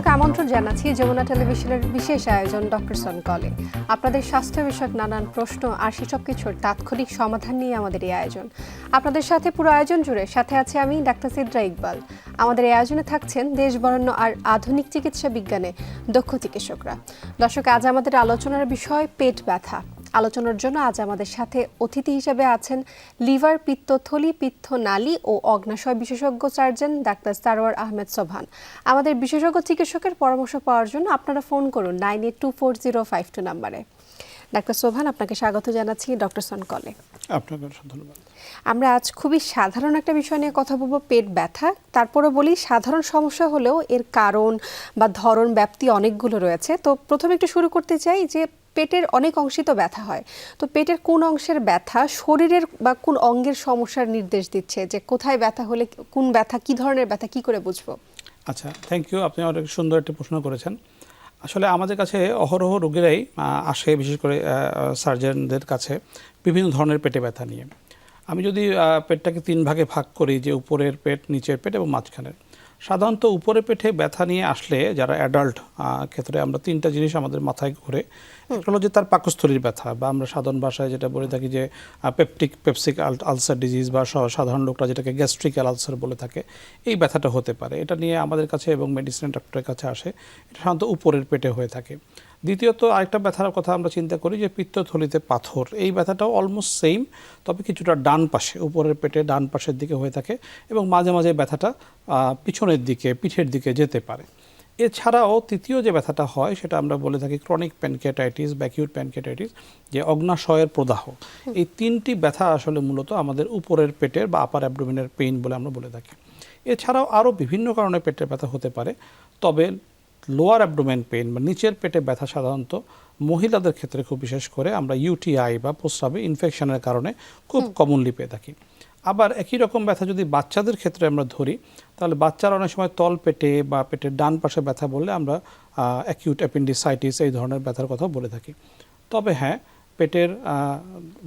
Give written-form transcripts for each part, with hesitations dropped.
দর্শক আমন্ত্রণ জানাচ্ছি যমুনা টেলিভিশনের বিশেষ আয়োজন ডক্টর সন কলে। আপনাদের স্বাস্থ্য বিষয়ক নানান প্রশ্ন আর সেসব কিছুর তাৎক্ষণিক সমাধান নিয়ে আমাদের এই আয়োজন। আপনাদের সাথে পুরো আয়োজন জুড়ে সাথে আছে আমি ডাক্তার সিদ্রা ইকবাল। আমাদের এই আয়োজনে থাকছেন দেশ বরেণ্য আর আধুনিক চিকিৎসা বিজ্ঞানে দক্ষ চিকিৎসকরা। দর্শক, আজ আমাদের আলোচনার বিষয় পেট ব্যথা। আলোচনার জন্য আজ আমাদের সাথে অতিথি হিসেবে আছেন লিভার, পিত্তথলি, পিত্তনালী ও অগ্নাশয় বিশেষজ্ঞ সার্জন ডাক্তার সারোয়ার আহমেদ সোবহান। আমাদের বিশেষজ্ঞ চিকিৎসকের পরামর্শ পাওয়ার জন্য আপনারা ফোন করুন 982405 নাম্বারে। ডাক্তার সোবহান, আপনাকে স্বাগত জানাচ্ছি ডক্টর সন কলে। আপনাকে ধন্যবাদ। আমরা আজ খুবই সাধারণ একটা বিষয় নিয়ে কথা বলবো, পেট ব্যথা। তারপরে বলি, সাধারণ সমস্যা হলেও এর কারণ বা ধরন ব্যাপ্তি অনেকগুলো রয়েছে। তো প্রথমে একটু শুরু করতে চাই যে পেটের অনেক অংশই তো ব্যথা হয়, তো পেটের কোন অংশের ব্যথা শরীরের বা কোন অঙ্গের সমস্যার নির্দেশ দিচ্ছে, যে কোথায় ব্যথা হলে কোন ব্যথা, কি ধরনের ব্যথা, কি করে বুঝবো? আচ্ছা, থ্যাংক ইউ। আপনি অনেক সুন্দর একটি প্রশ্ন করেছেন। আসলে আমাদের কাছে অহরহ রোগীরাই আসে, বিশেষ করে সার্জনদের কাছে বিভিন্ন ধরনের পেটে ব্যথা নিয়ে। আমি যদি পেটটাকে তিন ভাগে ভাগ করি, যে উপরের পেট, নিচের পেট এবং মাঝখানের। সাধারণত উপরের পেটে ব্যথা নিয়ে আসলে যারা অ্যাডাল্ট ক্ষেত্রে আমরা তিনটা জিনিস আমাদের মাথায় ঘুরে। একটা হলো যে তার পাকস্থলীর ব্যথা, বা আমরা সাধারণ ভাষায় যেটা বলে থাকি যে পেপসিক আলসার ডিজিজ, বা সাধারণ লোকরা যেটাকে গ্যাস্ট্রিক্যাল আলসার বলে থাকে, এই ব্যথাটা হতে পারে। এটা নিয়ে আমাদের কাছে এবং মেডিসিন ডক্টরের কাছে আসে। এটা সাধারণত উপরের পেটে হয়ে থাকে। দ্বিতীয়ত আরেকটা ব্যথার কথা আমরা চিন্তা করি যে পিত্তথলিতে পাথর। এই ব্যথাটাও অলমোস্ট সেম, তবে কিছুটা ডান পাশে, উপরের পেটে ডান পাশের দিকে হয়ে থাকে, এবং মাঝে মাঝে ব্যথাটা পিছনের দিকে, পিঠের দিকে যেতে পারে। এছাড়াও তৃতীয় যে ব্যথাটা হয় সেটা আমরা বলে থাকি ক্রনিক প্যানক্রিয়াটাইটিস বা অ্যাকিউট প্যানক্রিয়াটাইটিস, যে অগ্নাশয়ের প্রদাহ। এই তিনটি ব্যথা আসলে মূলত আমাদের উপরের পেটের বা আপার অ্যাবডোমিনের পেইন বলে আমরা বলে থাকি। এছাড়াও আরও বিভিন্ন কারণে পেটের ব্যথা হতে পারে, তবে লোয়ার অ্যাবডোমেন পেইন বা নিচের পেটে ব্যথা সাধারণত মহিলাদের ক্ষেত্রে খুব বিশেষ করে আমরা ইউটিআই বা প্রস্রাবে ইনফেকশনের কারণে খুব কমনলি পেয়ে থাকি। আবার একই রকম ব্যথা যদি বাচ্চাদের ক্ষেত্রে আমরা ধরি, তাহলে বাচ্চারা অনেক সময় তল পেটে বা পেটের ডান পাশে ব্যথা বললে আমরা অ্যাকিউট অ্যাপেন্ডিসাইটিস এই ধরনের ব্যথার কথা বলে থাকি। তবে হ্যাঁ, পেটের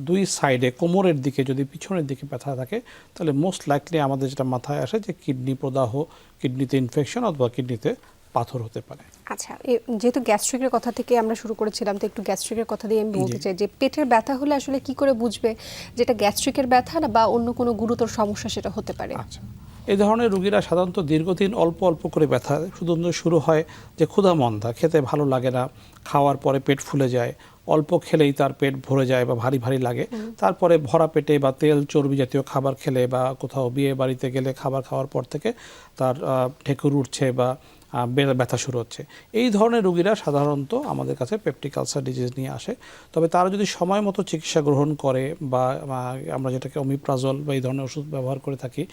দুই সাইডে, কোমরের দিকে যদি পিছনের দিকে ব্যথা থাকে, তাহলে মোস্ট লাইকলি আমাদের যেটা মাথায় আসে যে কিডনি প্রদাহ, কিডনিতে ইনফেকশন অথবা কিডনিতে পাথর হতে পারে। আচ্ছা, যেহেতু গ্যাস্ট্রিকের কথা থেকে আমরা শুরু করেছিলাম, তো একটু গ্যাস্ট্রিকের কথা দিয়ে আমি বলতে চাই যে পেটের ব্যথা হলে আসলে কি করে বুঝবে যেটা গ্যাস্ট্রিকের ব্যথা না বা অন্য কোনো গুরুতর সমস্যা সেটা হতে পারে? আচ্ছা, এই ধরনের রোগীরা সাধারণত দীর্ঘদিন অল্প অল্প করে ব্যথা, শুধু শুরু হয় যে ক্ষুধা মন্দা, খেতে ভালো লাগে না, খাওয়ার পরে পেট ফুলে যায়, অল্প খেলেই তার পেট ভরে যায় বা ভারী ভারী লাগে। তারপরে ভরা পেটে বা তেল চর্বি জাতীয় খাবার খেলে বা কোথাও বিয়ে বাড়িতে গেলে খাবার খাওয়ার পর থেকে তার ঢেকুর উঠছে বা ব্যথা শুরু হচ্ছে। এই ধরনের রোগীরা সাধারণত আমাদের কাছে পেপটিক আলসার ডিজিজ নিয়ে আসে। তবে তারা যদি সময় মতো চিকিৎসা গ্রহণ করে, বা আমরা যেটাকে অমিপ্রাজল বা এই ধরনের ওষুধ ব্যবহার করে থাকি,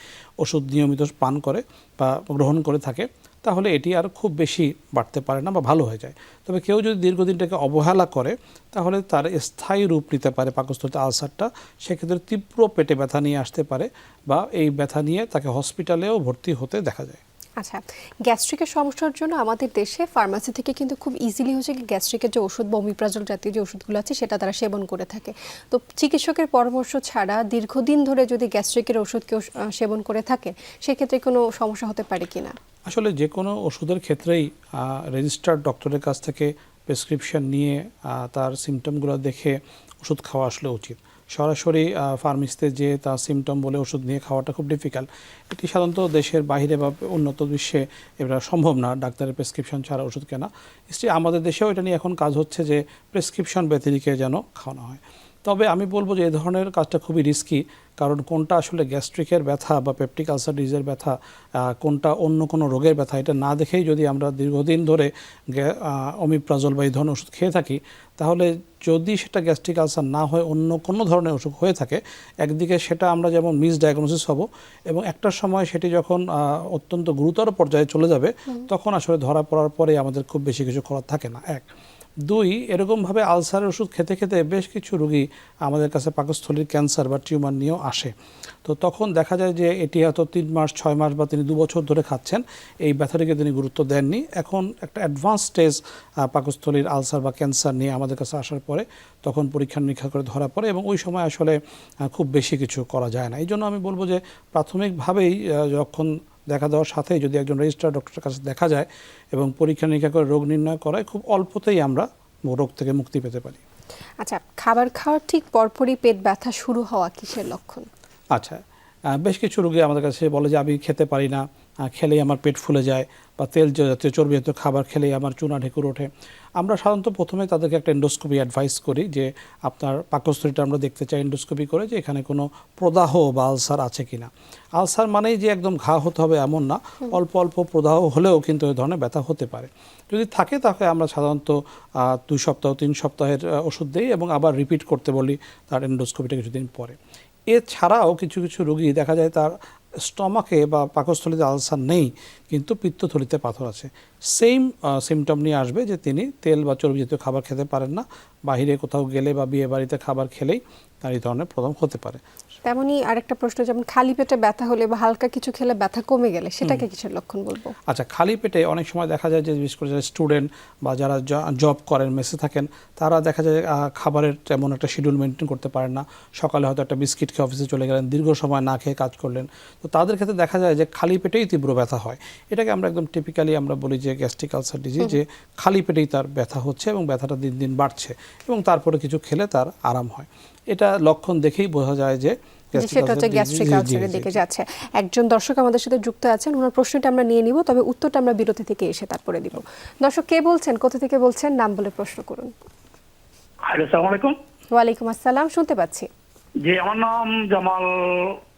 ওষুধ নিয়মিত পান করে বা গ্রহণ করে থাকে, তাহলে এটি আর খুব বেশি বাড়তে পারে না বা ভালো হয়ে যায়। তবে কেউ যদি দীর্ঘদিনটাকে অবহেলা করে, তাহলে তার স্থায়ী রূপ নিতে পারে পাকস্থলীতে আলসারটা। সেক্ষেত্রে তীব্র পেটে ব্যথা নিয়ে আসতে পারে, বা এই ব্যথা নিয়ে তাকে হসপিটালেও ভর্তি হতে দেখা যায়। আচ্ছা, গ্যাস্ট্রিকের সমস্যার জন্য আমাদের দেশে ফার্মাসি থেকে কিন্তু খুব ইজিলি হচ্ছে গ্যাস্ট্রিকের যে ওষুধ বা অমিপ্রাজল জাতীয় যে ওষুধগুলো আছে সেটা তারা সেবন করে থাকে। তো চিকিৎসকের পরামর্শ ছাড়া দীর্ঘদিন ধরে যদি গ্যাস্ট্রিকের ওষুধ কেউ সেবন করে থাকে, সেক্ষেত্রে কোনো সমস্যা হতে পারে কিনা? আসলে যে কোনো ওষুধের ক্ষেত্রেই রেজিস্টার্ড ডক্টরের কাছ থেকে প্রেসক্রিপশন নিয়ে তার সিমটমগুলো দেখে ওষুধ খাওয়া আসলে উচিত। সরাসরি ফার্মেসিতে যে তার সিমটম বলে ওষুধ নিয়ে খাওয়াটা খুব ডিফিকাল্ট। এটি সাধারণত দেশের বাইরে বা উন্নত বিশ্বে এটা সম্ভব না, ডাক্তারের প্রেসক্রিপশন ছাড়া ওষুধ কেনা। আমাদের দেশেও এটা নিয়ে এখন কাজ হচ্ছে যে প্রেসক্রিপশন ব্যতিরেকে যেন খাওয়ানো হয়। তবে আমি বলবো যে এই ধরনের কাজটা খুবই রিস্কি, কারণ কোনটা আসলে গ্যাস্ট্রিকের ব্যথা বা পেপটিক আলসার ডিজিজের ব্যথা, কোনটা অন্য কোনো রোগের ব্যথা, এটা না দেখেই যদি আমরা দীর্ঘদিন ধরে অমিপ্রাজল বা এই ধরনের ওষুধ খেয়ে থাকি, তাহলে যদি সেটা গ্যাস্ট্রিক আলসার না হয় অন্য কোনো ধরনের অসুখ হয়ে থাকে, একদিকে সেটা আমরা যেমন মিসডায়াগনোসিস হব, এবং একটা সময় সেটি যখন অত্যন্ত গুরুতর পর্যায়ে চলে যাবে, তখন আসলে ধরা পড়ার পরে আমাদের খুব বেশি কিছু করার থাকে না। এক, দুই, এরকমভাবে আলসারের ওষুধ খেতে খেতে বেশ কিছু রোগী আমাদের কাছে পাকস্থলীর ক্যান্সার বা টিউমার নিয়েও আসে। তো তখন দেখা যায় যে এটি হয়তো 3 মাস, 6 মাস বা তিনি 2 বছর ধরে খাচ্ছেন, এই ব্যথাটিকে তিনি গুরুত্ব দেননি। এখন একটা অ্যাডভান্স স্টেজ পাকস্থলীর আলসার বা ক্যান্সার নিয়ে আমাদের কাছে আসার পরে তখন পরীক্ষা নিরীক্ষা করে ধরা পড়ে, এবং ওই সময় আসলে খুব বেশি কিছু করা যায় না। এই জন্য আমি বলবো যে প্রাথমিকভাবেই যখন দেখা দেওয়ার সাথেই যদি একজন রেজিস্টার্ড ডক্টরের কাছে দেখা যায় এবং পরীক্ষা নিরীক্ষা করে রোগ নির্ণয় করায় খুব অল্পতেই আমরা রোগ থেকে মুক্তি পেতে পারি। আচ্ছা, খাবার খাওয়ার ঠিক পরপরই পেট ব্যথা শুরু হওয়া কিসের লক্ষণ? আচ্ছা, বেশ কিছু রোগী আমাদের কাছে বলে যে আমি খেতে পারি না, খেলেই আমার পেট ফুলে যায়, বা তেল জাতীয় চর্বি জাতীয় খাবার খেলেই আমার চুনা ঢেকুর ওঠে। আমরা সাধারণত প্রথমে তাদেরকে একটা এন্ডোস্কোপি অ্যাডভাইস করি যে আপনার পাকস্থলীটা আমরা দেখতে চাই এন্ডোস্কোপি করে যে এখানে কোনো প্রদাহ বা আলসার আছে কিনা। আলসার মানেই যে একদম ঘা হতে হবে এমন না, অল্প অল্প প্রদাহ হলেও কিন্তু এই ধরনের ব্যথা হতে পারে। যদি থাকে তাহলে আমরা সাধারণত 2 সপ্তাহ 3 সপ্তাহের ওষুধ দিই এবং আবার রিপিট করতে বলি তার এন্ডোস্কোপিটা কিছুদিন পরে। এছাড়াও কিছু কিছু রোগী দেখা যায় তার স্টমাকে বা পাকস্থলীতে আলসার নেই কিন্তু পিত্তথলিতে পাথর আছে। সেম সিমটম নিয়ে আসবে যে তিনি তেল বা চর্বি জাতীয় খাবার খেতে পারেন না, বাইরে কোথাও গেলে বা বিয়ে বাড়িতে খাবার খেলেই তার এই ধরনের প্রথম হতে পারে। তেমনই আরেকটা প্রশ্ন, যেমন খালি পেটে ব্যথা হলে বা হালকা কিছু খেলে ব্যথা কমে গেলে সেটাকে কিসের লক্ষণ বলবো? আচ্ছা, খালি পেটে অনেক সময় দেখা যায় যে বিশেষ করে যারা স্টুডেন্ট বা যারা জব করেন, মেসে থাকেন, তারা দেখা যায় খাবারের তেমন একটা শিডিউল মেনটেন করতে পারেন না। সকালে হয়তো একটা বিস্কিট খেয়ে অফিসে চলে গেলেন, দীর্ঘ সময় না খেয়ে কাজ করলেন, তো তাদের ক্ষেত্রে দেখা যায় যে খালি পেটেই তীব্র ব্যথা হয়। এটাকে আমরা একদম টিপিক্যালি আমরা বলি যে গ্যাস্ট্রিক আলসার ডিজিজ, যে খালি পেটেই তার ব্যথা হচ্ছে এবং ব্যথাটা দিন দিন বাড়ছে এবং তারপরে কিছু খেলে তার আরাম হয়। এটা লক্ষণ দেখেই বোঝা যায় যে সেটা হচ্ছে গ্যাস্ট্রিক আলসারের দিকে যাচ্ছে। একজন দর্শক আমাদের সাথে যুক্ত আছেন, ওনার প্রশ্নটা আমরা নিয়ে নিব, তবে উত্তরটা আমরা বিরতি থেকে এসে তারপরে দিব। দর্শক, কে বলছেন, কোথা থেকে বলছেন, নাম বলে প্রশ্ন করুন। হ্যালো, আসসালামু আলাইকুম। ওয়ালাইকুম আসসালাম, শুনতে পাচ্ছি। জি, আমার নাম জামাল,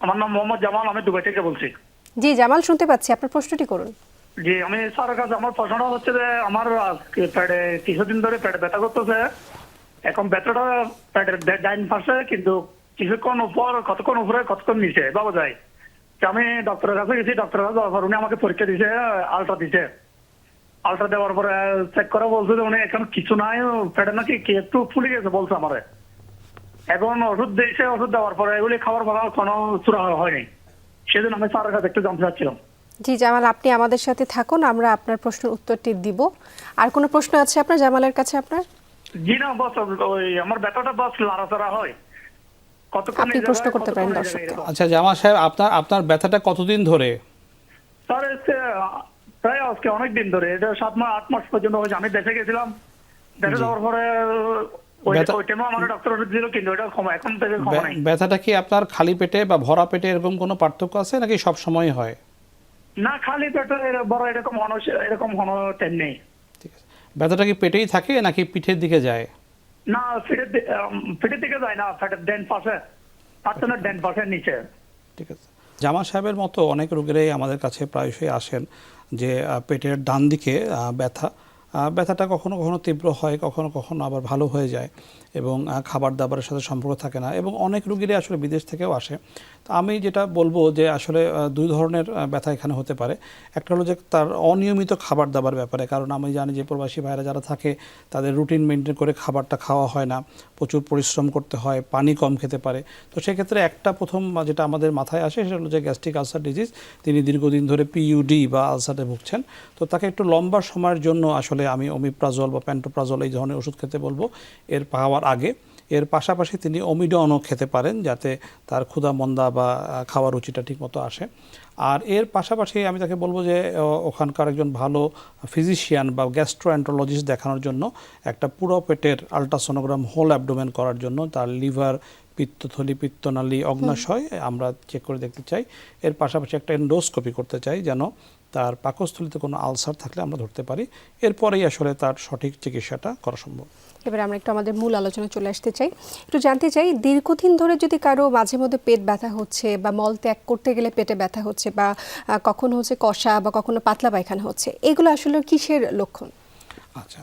আমার নাম মোহাম্মদ জামাল, আমি দুবাই থেকে বলছি। জি জামাল, শুনতে পাচ্ছি, আপনার প্রশ্নটি করুন। জি, আমি স্যারের কাছে আমার প্রশ্নটা হচ্ছে যে আমার পেটে কিছুদিন ধরে পেটে ব্যথা করতেছে। এখন ব্যথাটা পেটের ডাইন পাশে, কিন্তু কিছুক্ষণ উপর, কতক্ষণ উপরে, কতক্ষণ নিচে বাবা যায়। আমি ডক্টরের কাছে গেছি, ডক্টরের কাছে যাওয়ার পর উনি আমাকে পরীক্ষা দিয়েছে, আলট্রা দিছে। আলট্রা দেওয়ার পরে চেক করে বলছে যে উনি এখন কিছু নাই, পেটে নাকি কি একটু ফুলে গেছে বলছে আমারে। এখন ওষুধ দিয়েছে, ওষুধ দেওয়ার পরে এগুলি খাবার পর কোনো চূড়া হয়নি। সেজন্য আমি স্যারের কাছে একটু জানতে চাচ্ছিলাম। জি জামাল, আপনি আমাদের সাথে থাকুন, আমরা আপনার প্রশ্নের উত্তরটি দিব। আর কোনো প্রশ্ন আছে আপনার জামালের কাছে আপনার? জি না, বস ওই আমার ব্যথাটা বস লাড়াচাড়া হয়। কতক্ষণ আপনি প্রশ্ন করতে পারেন দর্শককে। আচ্ছা জামাল সাহেব, আপনার ব্যথাটা কতদিন ধরে? স্যার প্রায় আজকে অনেক দিন ধরে, এটা 7 মাস 8 মাস পর্যন্ত হয়েছে। আমি দেখে গেছিলাম, দেখে যাওয়ার পরে ওই টাইমে আমার ডক্টর ওষুধ দিল, কিন্তু এটা কমা, এখন থেকে কমা নাই। ব্যথাটা কি আপনার খালি পেটে বা ভরা পেটে এরকম কোনো পার্থক্য আছে নাকি সব সময় হয়? না, খালি পেটে বড় এরকম কোনো টাইম নেই। ঠিক আছে, ব্যথাটা কি পেটেই থাকে নাকি পিঠের দিকে যায়? না, পিঠের দিকে যায় না, পেটের ডেন পাশে, পাঁচজনের ডেন পাশের নিচে। ঠিক আছে, জামাল সাহেবের মতো অনেক রোগীরাই আমাদের কাছে প্রায়শই আসেন যে পেটের ডান দিকে ব্যথাটা কখনো কখনো তীব্র হয়, কখনো কখনো আবার ভালো হয়ে যায় এবং খাবার দাবারের সাথে সম্পর্ক থাকে না, এবং অনেক রোগীরাই আসলে বিদেশ থেকেও আসে। তো আমি যেটা বলবো যে আসলে 2 ধরনের ব্যথা এখানে হতে পারে। একটা হলো যে তার অনিয়মিত খাবার দাবার ব্যাপারে, কারণ আমি জানি যে প্রবাসী ভাইরা যারা থাকে তাদের রুটিন মেনটেন করে খাবারটা খাওয়া হয় না, প্রচুর পরিশ্রম করতে হয়, পানি কম খেতে পারে। তো সেক্ষেত্রে একটা প্রথম যেটা আমাদের মাথায় আসে সেটা হলো যে গ্যাস্ট্রিক আলসার ডিজিজ, তিনি দীর্ঘদিন ধরে পিইউডি বা আলসারে ভুগছেন। তো তাকে একটু লম্বা সময়ের জন্য আসলে আমি ওমিপ্রাজল বা প্যান্টোপ্রাজল এই ধরনের ওষুধ খেতে বলবো এর পাওয়ার আগে। এর পাশাপাশি তিনি অমিডনও খেতে পারেন যাতে তার ক্ষুধা মন্দা বা খাওয়ার রুচিটা ঠিকমতো আসে। আর এর পাশাপাশি আমি তাকে বলবো যে ওখানকার একজন ভালো ফিজিশিয়ান বা গ্যাস্ট্রোএন্টারোলজিস্ট দেখানোর জন্য একটা পুরো পেটের আলট্রাসোনোগ্রাম হোল অ্যাবডোমেন করার জন্য, তার লিভার, পিত্তথলি, পিত্তনালী, অগ্নাশয় আমরা চেক করে দেখতে চাই। এর পাশাপাশি একটা এন্ডোস্কোপি করতে চাই যেন তার পাকস্থলীতে কোনো আলসার থাকলে আমরা ধরতে পারি। এরপরেই আসলে তার সঠিক চিকিৎসাটা করা সম্ভব। এবার আমরা একটু আমাদের মূল আলোচনা চলে আসতে চাই। একটু জানতে চাই, দীর্ঘদিন ধরে যদি কারো মাঝে মধ্যে পেট ব্যথা হচ্ছে বা মল ত্যাগ করতে গেলে পেটে ব্যথা হচ্ছে বা কখনো হচ্ছে কষা বা কখনো পাতলা পায়খানা হচ্ছে, এগুলো আসলে কিসের লক্ষণ? আচ্ছা,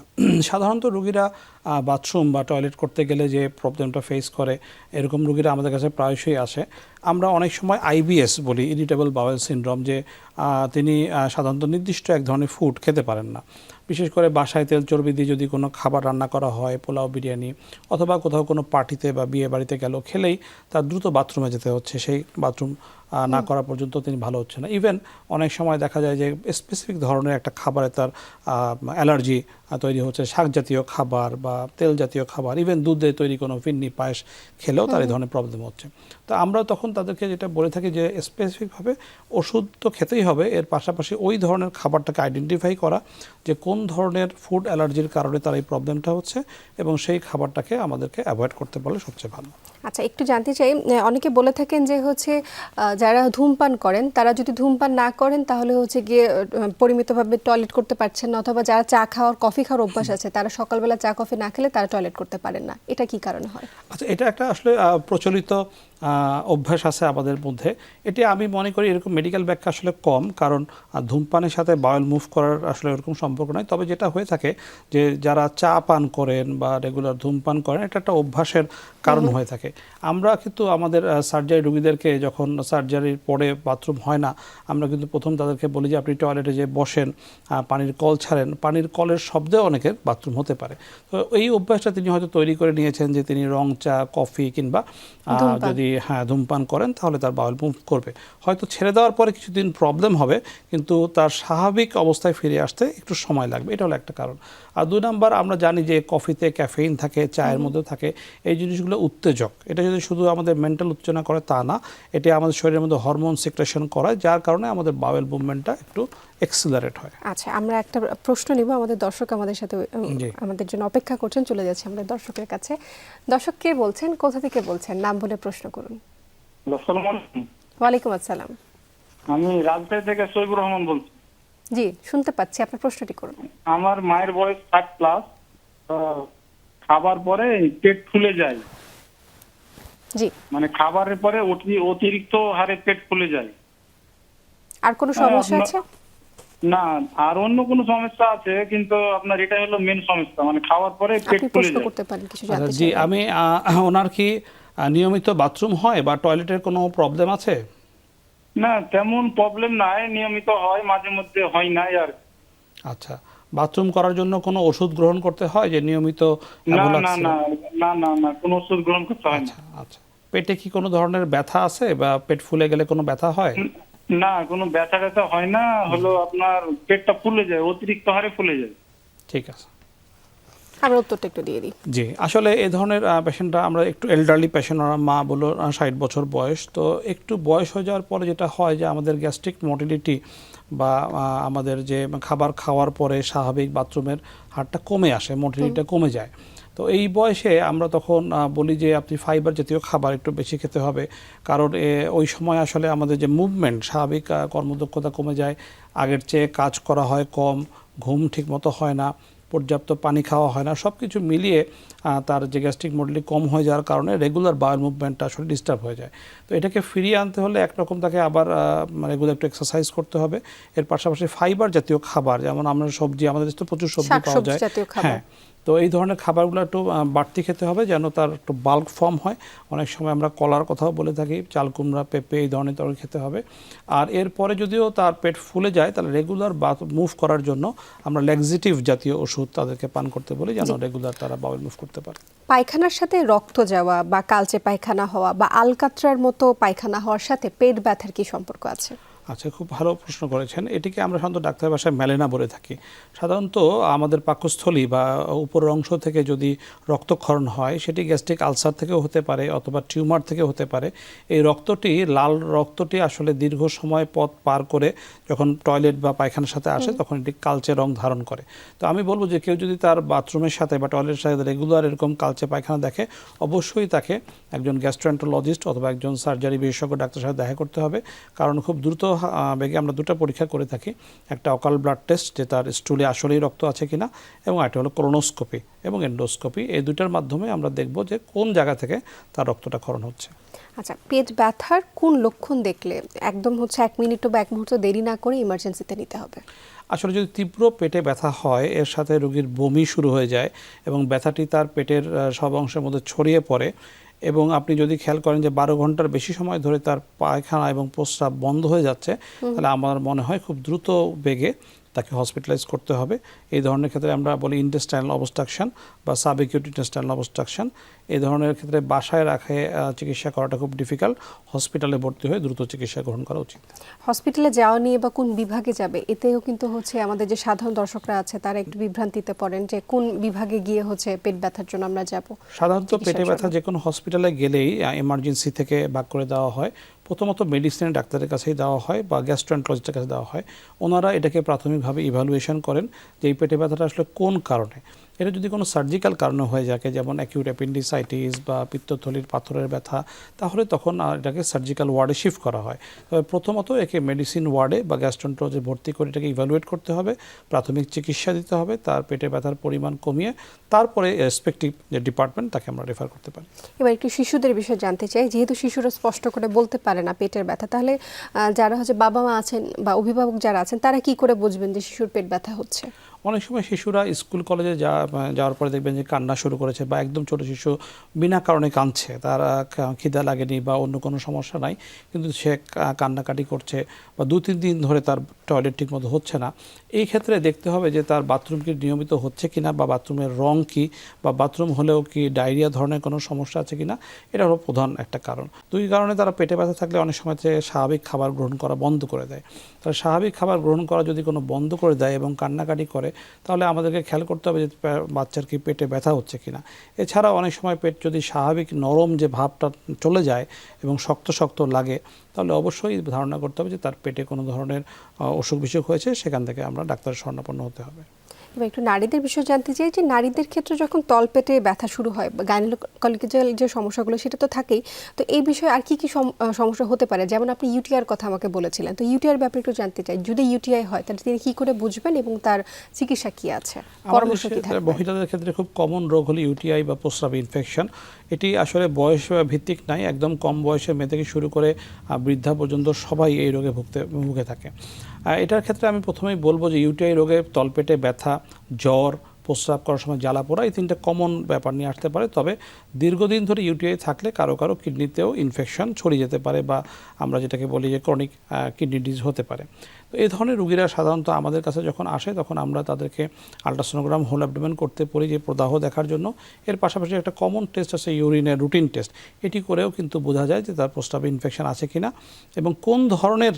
সাধারণত রোগীরা বাথরুম বা টয়লেট করতে গেলে যে প্রবলেমটা ফেস করে এরকম রোগীরা আমাদের কাছে প্রায়শই আসে। আমরা অনেক সময় আইবিএস বলি, ইরিটেবল বাওয়েল সিনড্রোম, যে তিনি সাধারণত নির্দিষ্ট এক ধরনের ফুড খেতে পারেন না। বিশেষ করে বাসায় তেল চর্বি দিয়ে যদি কোনো খাবার রান্না করা হয়, পোলাও, বিরিয়ানি, অথবা কোথাও কোনো পার্টিতে বা বিয়ে বাড়িতে গেল খেলেই তার দ্রুত বাথরুমে যেতে হচ্ছে, সেই বাথরুম না করা পর্যন্ত তিনি ভালো হচ্ছে না। ইভেন অনেক সময় দেখা যায় যে স্পেসিফিক ধরনের একটা খাবারে তার অ্যালার্জি তৈরি হচ্ছে, শাক জাতীয় খাবার বা তেল জাতীয় খাবার, ইভেন দুধে তৈরি কোনো ফিন্নি পায়েস খেলেও তার এই ধরনের প্রবলেম হচ্ছে। তো আমরা তখন তাদেরকে যেটা বলে থাকি যে স্পেসিফিকভাবে ওষুধ তো খেতেই হবে, এর পাশাপাশি ওই ধরনের খাবারটাকে আইডেন্টিফাই করা যে কোন ধরনের ফুড অ্যালার্জির কারণে তার এই প্রবলেমটা হচ্ছে এবং সেই খাবারটাকে আমাদেরকে অ্যাভয়েড করতে পারলে সবচেয়ে ভালো। আচ্ছা, একটু জানতে চাই, অনেকে বলে থাকেন যে হচ্ছে যারা ধূমপান করেন তারা যদি ধূমপান না করেন তাহলে হচ্ছে গিয়ে পরিমিতভাবে টয়লেট করতে পারছেন না, অথবা যারা চা খাওয়ার কফি খাওয়ার অভ্যাস আছে তারা সকালবেলা চা কফি না খেলে তারা টয়লেট করতে পারেন না, এটা কি কারণে হয়? আচ্ছা, এটা একটা আসলে প্রচলিত অভ্যাস আছে আমাদের মধ্যে। এটি আমি মনে করি এরকম মেডিকেল ব্যাখ্যা আসলে কম, কারণ ধূমপানের সাথে বাউল মুভ করার আসলে এরকম সম্পর্ক নয়। তবে যেটা হয়ে থাকে যে যারা চা পান করেন বা রেগুলার ধূমপান করেন, এটা একটা অভ্যাসের কারণ হয়ে থাকে। আমরা কিন্তু আমাদের সার্জারি রোগীদেরকে যখন সার্জারির পরে বাথরুম হয় না, আমরা কিন্তু প্রথম তাদেরকে বলি যে আপনি টয়লেটে যে বসেন, পানির কল ছাড়েন, পানির কলের শব্দে অনেকের বাথরুম হতে পারে। তো এই অভ্যাসটা তিনি হয়তো তৈরি করে নিয়েছেন যে তিনি রং চা, কফি কিংবা যদি ধূমপান করেন তাহলে তার বাউল মুভ করবে। হয়তো ছেড়ে দেওয়ার পরে কিছুদিন প্রবলেম হবে, কিন্তু তার স্বাভাবিক অবস্থায় ফিরে আসতে একটু সময় লাগবে, এটা হলো একটা কারণ। আর 2 নাম্বার, আমরা জানি যে কফিতে ক্যাফেইন থাকে, চায়ের মধ্যে থাকে, এই জিনিসগুলো উত্তেজক। এটা যদি শুধু আমাদের মেন্টাল উত্তেজনা করে তা না, এটা আমাদের শরীরের মধ্যে হরমোন সিক্রেশন করায়, যার কারণে আমাদের বাউল মুভমেন্টটা একটু এক্সিলারেট হয়। আচ্ছা, আমরা একটা প্রশ্ন নিব, আমাদের দর্শক আমাদের সাথে আমাদের জন্য অপেক্ষা করছেন, চলে যাচ্ছে আমাদের দর্শকের কাছে। দর্শক কে বলছেন, কোথা থেকে বলছেন, নাম বলে প্রশ্ন করুন। আসসালামু আলাইকুম। ওয়ালাইকুম আসসালাম। আমি রাজশাহী থেকে সৈবুর রহমান বলছি। জি, শুনতে পাচ্ছি, আপনার প্রশ্নটি করুন। আমার মায়ের বয়স 60+, খাবার পরে পেট ফুলে যায়। জি, মানে খাবারের পরে অতিরিক্ত হারে পেট ফুলে যায়। আর কোনো সমস্যা আছে? না, আর অন্য কোনো সমস্যা আছে, কিন্তু আপনার এটা হলো মেন সমস্যা, মানে খাওয়ার পরে পেট আপনি ফুলে প্রশ্ন যায়। করতে পারেন, কিছু জানতে জি, চাইলে। আমি ওনার কি নিয়মিত বাথরুম হয় বা টয়লেটের কোনো প্রবলেম আছে? না, তেমন প্রবলেম নাই, নিয়মিত হয়, মাঝে মধ্যে হয় না আর। আচ্ছা, বাথরুম করার জন্য কোনো ওষুধ গ্রহণ করতে হয় যে নিয়মিত না না অ্যাভোলাক্স? না না না না, কোনো ওষুধ গ্রহণ করতে হয় না। আচ্ছা আচ্ছা, পেটে কি কোনো ধরনের ব্যথা আছে বা পেট ফুলে গেলে কোনো ব্যথা হয়? না, কোনো ব্যথা ব্যথা হয় না, হলো আপনার পেটটা ফুলে যায়, অতিরিক্ত হারে ফুলে যায়। ঠিক আছে, আমরা উত্তরটা একটু দিয়ে দিই। জি। আসলে এই ধরনের পেশেন্টরা আমরা একটু এল্ডারলি পেশেন্ট, ওরা মা বলো 60 বছর বয়স, তো একটু বয়স হয়ে যাওয়ার পরে যেটা হয় যে আমাদের গ্যাস্ট্রিক মোটিলিটি বা আমাদের যে খাবার খাওয়ার পরে স্বাভাবিক বাথরুমের হারটা কমে আসে, মোটিলিটিটা কমে যায়। তো এই বয়সে আমরা তখন বলি যে আপনি ফাইবার জাতীয় খাবার একটু বেশি খেতে হবে, কারণ ওই সময় আসলে আমাদের যে মুভমেন্ট, স্বাভাবিক কর্মদক্ষতা কমে যায়, আগের চেয়ে কাজ করা হয় কম, ঘুম ঠিক মতো হয় না, পর্যাপ্ত পানি খাওয়া হয় না, সব কিছু মিলিয়ে তার যে গ্যাস্ট্রিক মোটিলিটি কম হয়ে যাওয়ার কারণে রেগুলার বাউল মুভমেন্টটা আসলে ডিস্টার্ব হয়ে যায়। তো এটাকে ফিরিয়ে আনতে হলে একরকম তাকে আবার রেগুলার একটু এক্সারসাইজ করতে হবে। এর পাশাপাশি ফাইবার জাতীয় খাবার, যেমন আমরা সবজি, আমাদের দেশে তো প্রচুর সবজি পাওয়া শাকসবজি যায়, জাতীয় খাবার। হ্যাঁ, তো এই ধরনের খাবারগুলো একটু বাড়তি খেতে হবে যেন তার একটু বাল্ক ফর্ম হয়। অনেক সময় আমরা কলার কথাও বলে থাকি, চাল কুমড়া, পেঁপে, এই ধরনের তরকারি খেতে হবে। আর এরপরে যদিও তার পেট ফুলে যায় তাহলে রেগুলার মুভ করার জন্য আমরা ল্যাক্সেটিভ জাতীয় ওষুধ তাদেরকে পান করতে বলি, যেন রেগুলার তারা বাউল মুভ করতে পারে। পায়খানার সাথে রক্ত যাওয়া বা কালচে পায়খানা হওয়া বা আলকাত্রার মতো পায়খানা হওয়ার সাথে পেট ব্যথার কি সম্পর্ক আছে? আচ্ছা, খুব ভালো প্রশ্ন করেছেন। এটিকে আমরা সাধারণত ডাক্তার ভাষায় মেলেনা বলে থাকি। সাধারণত আমাদের পাকস্থলী বা উপরের অংশ থেকে যদি রক্তক্ষরণ হয়, সেটি গ্যাস্ট্রিক আলসার থেকেও হতে পারে অথবা টিউমার থেকে হতে পারে। এই রক্তটি, লাল রক্তটি আসলে দীর্ঘ সময় পথ পার করে যখন টয়লেট বা পায়খানার সাথে আসে তখন এটি কালচে রং ধারণ করে। তো আমি বলবো যে কেউ যদি তার বাথরুমের সাথে বা টয়লেটের সাথে রেগুলার এরকম কালচে পায়খানা দেখে, অবশ্যই তাকে একজন গ্যাস্ট্রোএন্টারোলজিস্ট অথবা একজন সার্জারি বিশেষজ্ঞ ডাক্তারের সাথে দেখা করতে হবে। কারণ খুব দ্রুত বেগে আমরা 2টা পরীক্ষা করে থাকি, একটা অকাল ব্লাড টেস্ট যে তার স্টুলে আসলেই রক্ত আছে কিনা, এবং একটা হলো কোলোনোস্কোপি এবং এন্ডোস্কোপি। এই 2টার মাধ্যমে আমরা দেখব যে কোন জায়গা থেকে তার রক্তটা ক্ষরণ হচ্ছে। আচ্ছা, পেট ব্যথার কোন লক্ষণ দেখলে একদম হচ্ছে 1 মিনিটও বা 1 মুহূর্ত দেরি না করে ইমার্জেন্সিতে নিতে হবে? আসলে যদি তীব্র পেটে ব্যথা হয়, এর সাথে রোগীর বমি শুরু হয়ে যায় এবং ব্যথাটি তার পেটের সব অংশের মধ্যে ছড়িয়ে পড়ে, এবং আপনি যদি খেয়াল করেন যে 12 ঘন্টার বেশি সময় ধরে তার পায়খানা এবং প্রস্রাব বন্ধ হয়ে যাচ্ছে, তাহলে আমার মনে হয় খুব দ্রুত বেগে তাকে হসপিটালাইজ করতে হবে। এই ধরনের ক্ষেত্রে আমরা বলি ইন্টেস্টাইনাল অবস্ট্রাকশন বা সাবএকিউট ইন্টেস্টাইনাল অবস্ট্রাকশন। এই ধরনের ক্ষেত্রে বাসায় রাখে চিকিৎসা করাটা খুব ডিফিকাল্ট, হসপিটালে ভর্তি হয়ে দ্রুত চিকিৎসা গ্রহণ করা উচিত। হসপিটালে যাওয়া নিয়ে বা কোন বিভাগে যাবে, এতেও কিন্তু হচ্ছে আমাদের যে সাধারণ দর্শকরা আছে তারা একটু বিভ্রান্তিতে পড়েন যে কোন বিভাগে গিয়ে হচ্ছে পেট ব্যথার জন্য আমরা যাব। সাধারণত পেটে ব্যথা যে কোনো হসপিটালে গেলেই এমার্জেন্সি থেকে ভাগ করে দেওয়া হয়। প্রথমত মেডিসিনের ডাক্তারের কাছেই দেওয়া হয় বা গ্যাস্ট্রোএন্টারোলজিস্টের কাছে দেওয়া হয়। ওনারা এটাকে প্রাথমিকভাবে ইভ্যালুয়েশন করেন যে এই পেটে ব্যথাটা আসলে কোন কারণে। এটা যদি কোনো সার্জিক্যাল কারণে হয়ে যায়, যেমন অ্যাকিউট অ্যাপেন্ডিসাইটিস বা পিত্তথলির পাথরের ব্যথা, তাহলে তখন এটাকে সার্জিক্যাল ওয়ার্ডে শিফট করা হয়। তবে প্রথমত একে মেডিসিন ওয়ার্ডে বা গ্যাস্ট্রোএন্টারোলজি ভর্তি করে এটাকে ইভ্যালুয়েট করতে হবে, প্রাথমিক চিকিৎসা দিতে হবে, তার পেটে ব্যথার পরিমাণ কমিয়ে তারপরে রেসপেক্টিভ যে ডিপার্টমেন্ট তাকে আমরা রেফার করতে পারি। এবার একটু শিশুদের বিষয়ে জানতে চাই, যেহেতু শিশুরা স্পষ্ট করে বলতে পারে না পেটের ব্যথা, তাহলে যারা হচ্ছে বাবা মা আছেন বা অভিভাবক যারা আছেন তারা কি করে বুঝবেন যে শিশুর পেট ব্যথা হচ্ছে? অনেক সময় শিশুরা স্কুল কলেজে যাওয়ার পরে দেখবেন যে কান্না শুরু করেছে, বা একদম ছোট শিশু বিনা কারণে কাঁদছে, তার খিদা লাগেনি বা অন্য কোনো সমস্যা নাই, কিন্তু সে কান্নাকাটি করছে বা 2-3 দিন ধরে তার টয়লেট ঠিকমতো হচ্ছে না। এই ক্ষেত্রে দেখতে হবে যে তার বাথরুম কি নিয়মিত হচ্ছে কিনা, বা বাথরুমের রং কি, বা বাথরুম হলেও কি ডায়রিয়া ধরনের কোনো সমস্যা আছে কিনা। এটা হলো প্রধান একটা কারণ। দুই কারণে তারা পেটে ব্যথা থাকলে অনেক সময় স্বাভাবিক খাবার গ্রহণ করা বন্ধ করে দেয়। তারা স্বাভাবিক খাবার গ্রহণ করা যদি কোনো বন্ধ করে দেয় এবং কান্নাকাটি করে, তাহলে আমাদেরকে খেয়াল করতে হবে যে বাচ্চার কি পেটে ব্যথা হচ্ছে কিনা। এছাড়া অনেক সময় পেট যদি স্বাভাবিক নরম যে ভাবটা চলে যায় এবং শক্ত শক্ত লাগে, তাহলে অবশ্যই ধারণা করতে হবে যে তার পেটে কোনো ধরনের অসুখ বিসুখ হয়েছে, সেখান থেকে আমরা ডাক্তারের শরণাপন্ন হতে হবে। এবার একটু নারীদের বিষয়ে জানতে চাই যে নারীদের ক্ষেত্রে যখন তলপেটে ব্যথা শুরু হয় বা গাইনোকলজিক্যাল যে সমস্যাগুলো সেটা তো থাকেই, তো এই বিষয়ে আর কি কি সমস্যা হতে পারে? যেমন আপনি ইউটিআইয়ের কথা আমাকে বলেছিলেন, তো ইউটিআইয়ের ব্যাপারে একটু জানতে চাই। যদি ইউটিআই হয় তাহলে তিনি কি করে বুঝবেন এবং তার চিকিৎসা কি আছে, পরামর্শ কি থাকবে? মহিলাদের ক্ষেত্রে খুব কমন রোগ হলো ইউটিআই বা প্রস্রাব ইনফেকশন। এটি আসলে বয়স ভিত্তিক নাই, একদম কম বয়সের মেয়ে থেকে শুরু করে বৃদ্ধা পর্যন্ত সবাই এই রোগে ভুগে থাকে। এটার ক্ষেত্রে আমি প্রথমেই বলবো যে ইউটিআই রোগে তলপেটে ব্যথা, জ্বর, প্রস্রাব করার সময় জ্বালা পোড়া, এই 3টা কমন ব্যাপার নিয়ে আসতে পারে। তবে দীর্ঘদিন ধরে ইউটিআই থাকলে কারো কারো কিডনিতেও ইনফেকশন ছড়িয়ে যেতে পারে, বা আমরা যেটাকে বলি যে ক্রনিক কিডনি ডিজিজ হতে পারে। তো এই ধরনের রোগীরা সাধারণত আমাদের কাছে যখন আসে, তখন আমরা তাদেরকে আল্ট্রাসোনোগ্রাম, হোল অ্যাবডোমেন করতে বলি যে প্রদাহ দেখার জন্য। এর পাশাপাশি একটা কমন টেস্ট আছে ইউরিনের রুটিন টেস্ট, এটি করেও কিন্তু বোঝা যায় যে তার প্রস্রাবে ইনফেকশন আছে কিনা এবং কোন ধরনের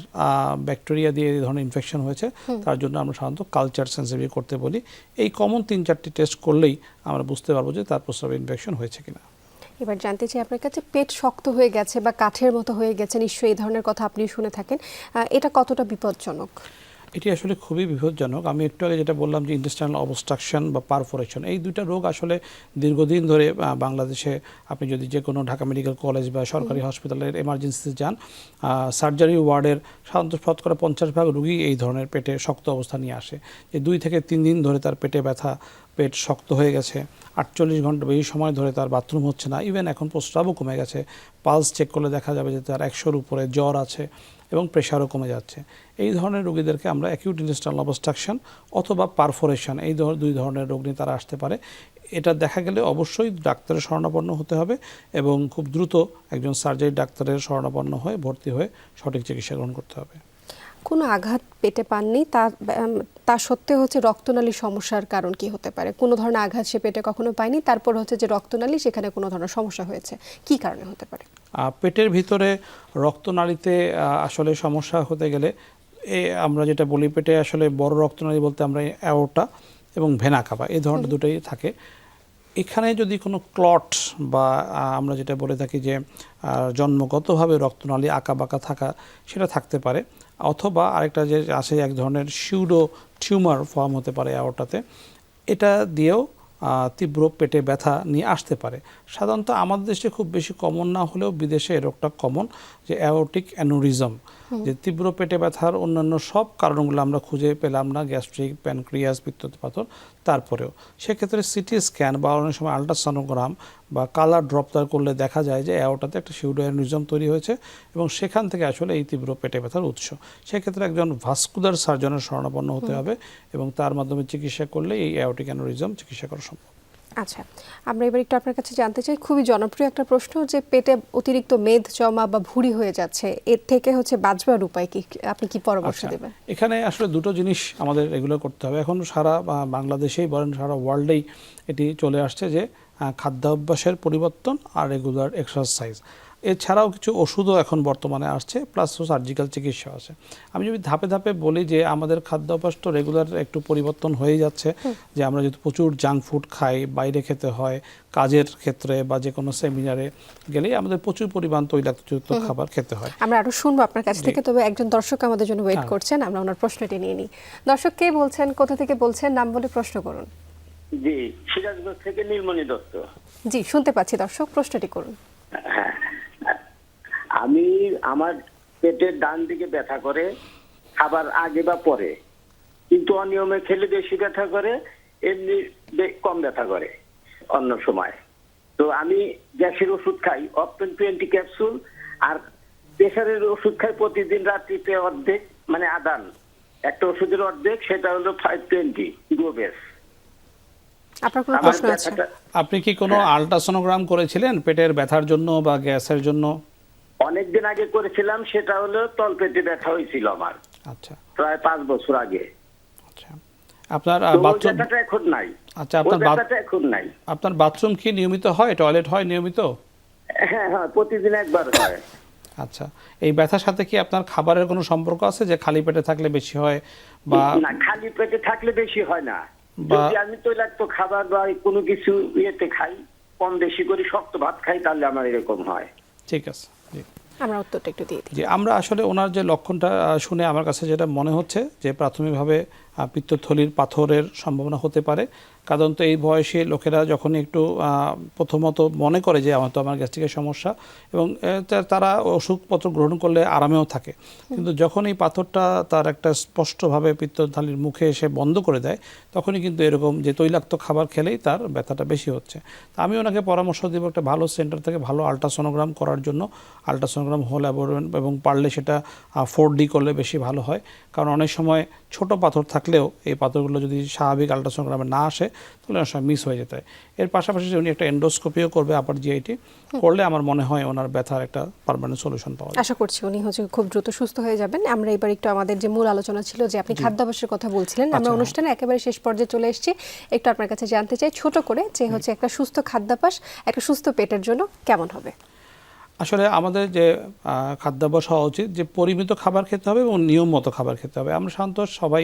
ব্যাকটেরিয়া দিয়ে এই ধরনের ইনফেকশন হয়েছে, তার জন্য আমরা সাধারণত কালচার সেন্সিটিভ করতে বলি। এই কমন 3-4টি টেস্ট করলেই আমরা বুঝতে পারবো যে তার প্রস্রাবে ইনফেকশন হয়েছে কিনা। এবার জানতে চাই আপনার কাছে, পেট শক্ত হয়ে গেছে বা কাঠের মতো হয়ে গেছে, নিশ্চয়ই এই ধরনের কথা আপনি শুনে থাকেন, এটা কতটা বিপজ্জনক? এটি আসলে খুবই বিপজ্জনক। আমি একটু আগে যেটা বললাম যে ইন্টেস্টাইনাল অবস্ট্রাকশন বা পারফোরেশন, এই দুইটা রোগ আসলে দীর্ঘদিন ধরে বাংলাদেশে আপনি যদি যে কোনো ঢাকা মেডিকেল কলেজ বা সরকারি হসপিটালের এমার্জেন্সিতে যান, সার্জারি ওয়ার্ডের সাধারণত শতকরা 50% রোগী এই ধরনের পেটে শক্ত অবস্থা নিয়ে আসে, যে 2 থেকে 3 দিন ধরে তার পেটে ব্যথা, পেট শক্ত হয়ে গেছে, 48 ঘন্টা বেশি সময় ধরে তার বাথরুম হচ্ছে না, ইভেন এখন প্রস্রাবও কমে গেছে, পালস চেক করলে দেখা যাবে যে তার 100-র উপরে জ্বর আছে এবং প্রেশারও কমে যাচ্ছে। এই ধরনের রোগীদেরকে আমরা অ্যাকিউট ইন্টেস্টাইনাল অবস্ট্রাকশন অথবা পারফোরেশন, এই 2 ধরনের রোগ নিয়ে তারা আসতে পারে। এটা দেখা গেলে অবশ্যই ডাক্তারের শরণাপন্ন হতে হবে এবং খুব দ্রুত একজন সার্জারি ডাক্তারের শরণাপন্ন হয়ে ভর্তি হয়ে সঠিক চিকিৎসা গ্রহণ করতে হবে। কোনো আঘাত পেটে পাননি, তা সত্ত্বেও হচ্ছে রক্তনালীর সমস্যার কারণ কি হতে পারে? কোনো ধরনের আঘাত সে পেটে কখনো পায়নি, তারপর হচ্ছে যে রক্তনালী, সেখানে কোনো ধরনের সমস্যা হয়েছে, কি কারণে হতে পারে? পেটের ভিতরে রক্তনালীতে আসলে সমস্যা হতে গেলে আমরা যেটা বলি, পেটে আসলে বড় রক্তনালী বলতে আমরা অ্যাওর্টা এবং ভেনা কাভা, এই ধরনের দুটোই থাকে। এখানে যদি কোনো ক্লট বা আমরা যেটা বলে থাকি যে জন্মগতভাবে রক্তনালী আঁকা বাঁকা থাকা, সেটা থাকতে পারে, অথবা আরেকটা যে আছে এক ধরনের সিউডো টিউমার ফর্ম হতে পারে অ্যাওর্টাতে, এটা দিয়েও তীব্র পেটে ব্যথা নিয়ে আসতে পারে। সাধারণত আমাদের দেশে খুব বেশি কমন না হলেও বিদেশে এই রোগটা কমন, যে অ্যাওর্টিক অ্যানুরিজম, যে তীব্র পেটে ব্যথার অন্যান্য সব কারণগুলো আমরা খুঁজে পেলাম না, গ্যাস্ট্রিক, প্যানক্রিয়াস, পিত্তপাথর, তারপরেও সেক্ষেত্রে সিটি স্ক্যান বা অনেক সময় আল্ট্রাসোনোগ্রাম বা কালার ড্রপটার করলে দেখা যায় যে অ্যাওর্টাতে একটা সিউডো অ্যানুরিজম তৈরি হয়েছে এবং সেখান থেকে আসলে এই তীব্র পেটে ব্যথার উৎস। সেক্ষেত্রে একজন ভাস্কুলার সার্জনের শরণাপন্ন হতে হবে এবং তার মাধ্যমে চিকিৎসা করলে এই অ্যাওর্টিক অ্যানুরিজম চিকিৎসা করা সম্ভব। আচ্ছা, আমরা এবার একটু আপনার কাছে জানতে চাই, খুবই জনপ্রিয় একটা প্রশ্ন, যে পেটে অতিরিক্ত মেদ জমা বা ভুঁড়ি হয়ে যাচ্ছে, এর থেকে বাঁচবার উপায় কি, আপনি কি পরামর্শ আচ্ছা, দেবেন? এখানে আসলে দুটো জিনিস আমাদের এগুলো করতে হবে। এখন সারা বাংলাদেশেই বলেন সারা ওয়ার্ল্ডেই এটি চলে আসছে যে খাদ্যাভ্যাসের পরিবর্তন আর রেগুলার এক্সারসাইজ, এছাড়াও কিছু ওষুধও এখন বর্তমানে আসছে, প্লাস সার্জিক্যাল চিকিৎসা আছে। আমি যদি ধাপে ধাপে বলি যে আমাদের খাদ্যাভ্যাস তো রেগুলার একটু পরিবর্তন হয়ে যাচ্ছে, যে আমরা যেহেতু প্রচুর জাঙ্ক ফুড খাই, বাইরে খেতে হয়, কাজের ক্ষেত্রে বা যে কোনো সেমিনারে গেলেই আমাদের প্রচুর পরিমাণ তৈলাক্তযুক্ত খাবার খেতে হয়। আমরা আরো শুনবো আপনার কাছ থেকে, তবে একজন দর্শক আমাদের জন্য ওয়েট করছেন, আমরা ওনার প্রশ্নটি নিয়ে নিই। দর্শক, কে বলছেন, কোথা থেকে বলছেন, নাম বলে প্রশ্ন করুন। জি, সিরাজগঞ্জ থেকে নীলমণি দত্ত। জি, শুনতে পাচ্ছি দর্শক, প্রশ্নটি করুন। হ্যাঁ, আমার পেটের ডান দিকে ব্যথা করে, খাবার আগে বা পরে, কিন্তু অনিয়মে খেলে বেশি ব্যথা করে, এমনি কম ব্যথা করে অন্য সময়। তো আমি গ্যাসের ওষুধ খাই, অপটেন 20 ক্যাপসুল, আর প্রেশারের ওষুধ খাই প্রতিদিন রাত্রিতে অর্ধেক, মানে আদান একটা ওষুধের অর্ধেক, সেটা হলো 520 গোবেস। আপনার কোনো প্রশ্ন আছে? আপনি কি কোনো আল্ট্রাসোনোগ্রাম করেছিলেন পেটের ব্যথার জন্য বা গ্যাসের জন্য? অনেকদিন আগে করেছিলাম, সেটা হলো তলপেটে ব্যথা হয়েছিল আমার, আচ্ছা প্রায় 5 বছর আগে। আচ্ছা, আপনার তো ওই বাথরুম, ব্যথাটা এখন নাই। আচ্ছা ওই আপনার ব্যথাটা এখন নাই। আপনার বাথরুম কি নিয়মিত হয়, টয়লেট হয় নিয়মিত? হ্যাঁ হ্যাঁ, প্রতিদিন একবার হয়। আচ্ছা, এই ব্যথার সাথে কি আপনার খাবারের কোনো সম্পর্ক আছে, যে খালি পেটে থাকলে বেশি হয় বা? না, খালি পেটে থাকলে বেশি হয় না। বা- যদি আমি তৈলাক্ত খাবার বা কোনো কিছু ইয়েতে খাই, কম বেশি করে শক্ত ভাত খাই, তাহলে আমার এরকম হয়। ঠিক আছে, জি আমরা উত্তরটা একটু দিয়ে দিই। জি। আমরা আসলে ওনার যে লক্ষণটা শুনে আমার কাছে যেটা মনে হচ্ছে যে প্রাথমিকভাবে পিত্তথলির পাথরের সম্ভাবনা হতে পারে। সাধারণত এই বয়সে লোকেরা যখন একটু প্রথমত মনে করে যে আমার গ্যাস্ট্রিকের সমস্যা, এবং তারা ওষুধপত্র গ্রহণ করলে আরামেও থাকে, কিন্তু যখন এই পাথরটা তার একটা স্পষ্টভাবে পিত্তথলির মুখে এসে বন্ধ করে দেয়, তখনই কিন্তু এরকম যে তৈলাক্ত খাবার খেলেই তার ব্যথাটা বেশি হচ্ছে। তা আমি ওনাকে পরামর্শ দেব একটা ভালো সেন্টার থেকে ভালো আল্ট্রাসোনোগ্রাম করার জন্য। আল্ট্রাসোনোগ্রাম হলে এবং পারলে সেটা 4D করলে বেশি ভালো হয়, কারণ অনেক সময় ছোট পাথর থাকলেও এই পাথরগুলো যদি স্বাভাবিক আল্ট্রাসোনোগ্রামে না আসে তাহলে অনেক সময় মিস হয়ে যেতে হয়। এর পাশাপাশি উনি একটা এন্ডোস্কোপিও করবে, আপার জিআইটি করলে আমার মনে হয় ওনার ব্যথার একটা পার্মানেন্ট সলিউশন পাওয়া যাবে। আশা করছি উনি খুব দ্রুত সুস্থ হয়ে যাবেন। আমরা এবার একটু আমাদের যে মূল আলোচনা ছিল, যে আপনি খাদ্যাভ্যাসের কথা বলছিলেন, আমরা অনুষ্ঠানে একেবারে শেষ পর্যায়ে চলে এসেছি। একটু আপনার কাছে জানতে চাই ছোট করে, যে একটা সুস্থ খাদ্যাভ্যাস একটা সুস্থ পেটের জন্য কেমন হবে? আসলে আমাদের যে খাদ্যাভ্যাস হওয়া উচিত, যে পরিমিত খাবার খেতে হবে এবং নিয়ম মতো খাবার খেতে হবে। আমরা সাধারণত সবাই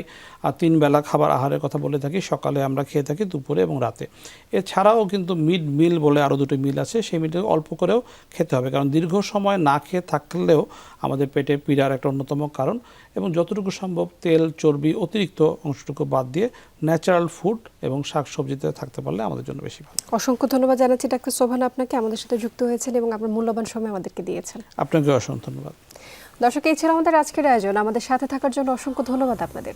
3 বেলা খাবার আহারের কথা বলে থাকি, সকালে আমরা খেয়ে থাকি, দুপুরে এবং রাতে। এছাড়াও কিন্তু মিড মিল বলে আরও 2টি মিল আছে, সেই মিলে অল্প করেও খেতে হবে, কারণ দীর্ঘ সময় না খেয়ে থাকলেও আমাদের পেটে পীড়ার একটা অন্যতম কারণ। এবং যতটুকু সম্ভব তেল চর্বি অতিরিক্ত অংশটুকু বাদ দিয়ে ন্যাচারাল ফুড এবং শাকসবজিতে থাকতে পারলে আমাদের জন্য বেশি ভালো। অসংখ্য ধন্যবাদ জানাচ্ছি ডাক্তার শোভন, আপনাকে আমাদের সাথে যুক্ত হয়েছেন এবং আপনার মূল্যবান সময় আমাদেরকে দিয়েছেন। আপনাকে অসংখ্য ধন্যবাদ। দর্শক, এই ছিল আমাদের আজকের আয়োজন। আমাদের সাথে থাকার জন্য অসংখ্য ধন্যবাদ আপনাদের।